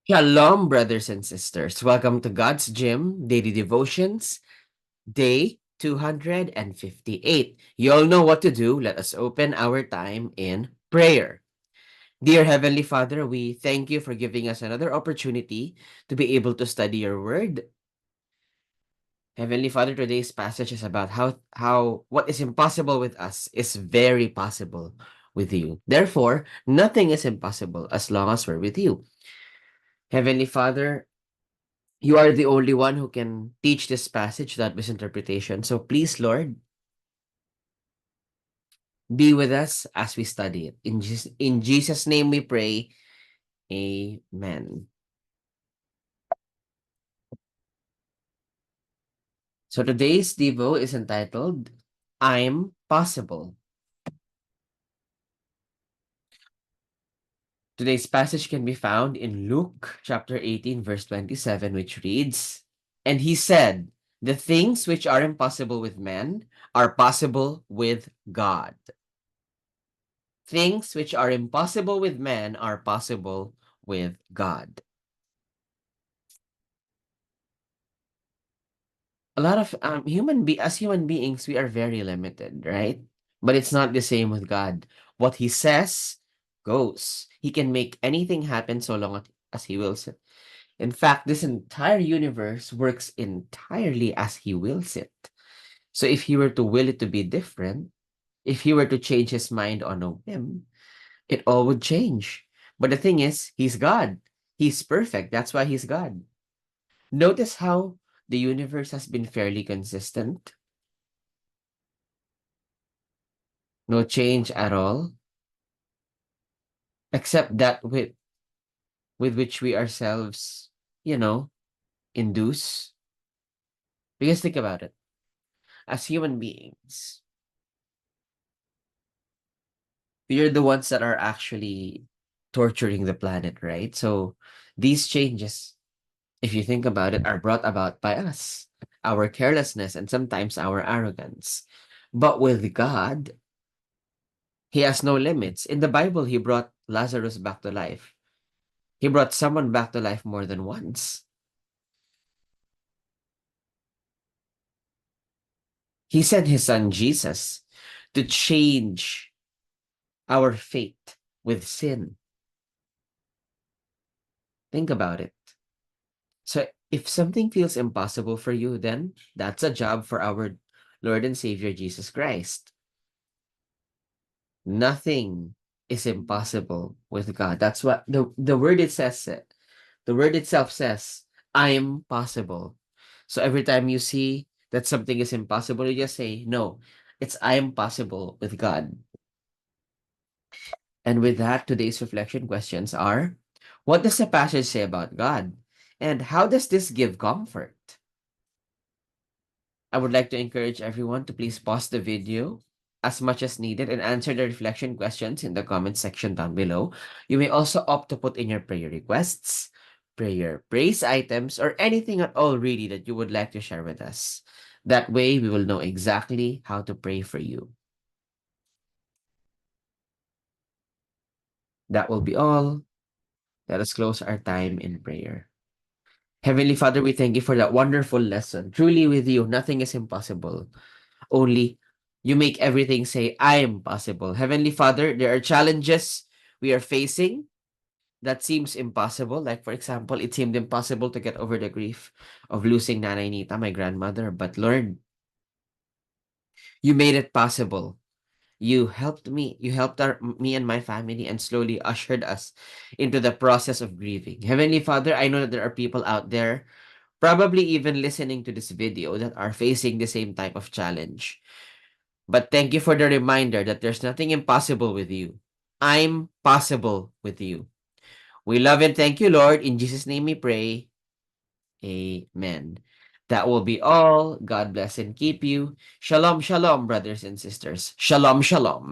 Shalom, brothers and sisters. Welcome to God's Gym Daily Devotions, day 258. You all know what to do. Let us open our time in prayer. Dear Heavenly Father, we thank you for giving us another opportunity to be able to study your word. Heavenly Father, today's passage is about how what is impossible with us is very possible with you. Therefore, nothing is impossible as long as we're with you. Heavenly Father, you are the only one who can teach this passage without misinterpretation. So please, Lord, be with us as we study it. In Jesus' name we pray. Amen. So today's Devo is entitled, I'm Possible. Today's passage can be found in Luke chapter 18, verse 27, which reads, And he said, the things which are impossible with men are possible with God. Things which are impossible with men are possible with God. A lot of as human beings, we are very limited, right? But it's not the same with God. What he says goes. He can make anything happen so long as he wills it. In fact, this entire universe works entirely as he wills it. So if he were to will it to be different, if he were to change his mind on a whim, it all would change. But the thing is, he's God. He's perfect. That's why he's God. Notice how the universe has been fairly consistent. No change at all, except that with which we ourselves, you know, induce. Because think about it. As human beings, we are the ones that are actually torturing the planet, right? So these changes, if you think about it, are brought about by us, our carelessness, and sometimes our arrogance. But with God, he has no limits. In the Bible, he brought Lazarus back to life. He brought someone back to life more than once. He sent his son Jesus to change our fate with sin. Think about it. So if something feels impossible for you, then that's a job for our Lord and Savior Jesus Christ. Nothing is impossible with God. That's what the word it says it. The word itself says, I'm possible. So every time you see that something is impossible, you just say, no, it's I am possible with God. And with that, today's reflection questions are, what does the passage say about God? And how does this give comfort? I would like to encourage everyone to please pause the video as much as needed and answer the reflection questions in the comment section down below. You may also opt to put in your prayer requests, prayer praise items, or anything at all really that you would like to share with us. That way, we will know exactly how to pray for you. That will be all. Let us close our time in prayer. Heavenly Father, we thank you for that wonderful lesson. Truly, with you, nothing is impossible. Only you make everything say, I am possible. Heavenly Father, there are challenges we are facing that seems impossible. Like, for example, it seemed impossible to get over the grief of losing Nanay Nita, my grandmother. But Lord, you made it possible. You helped me. You helped me and my family and slowly ushered us into the process of grieving. Heavenly Father, I know that there are people out there probably even listening to this video that are facing the same type of challenge. But thank you for the reminder that there's nothing impossible with you. I'm possible with you. We love and thank you, Lord. In Jesus' name we pray. Amen. That will be all. God bless and keep you. Shalom, shalom, brothers and sisters. Shalom, shalom.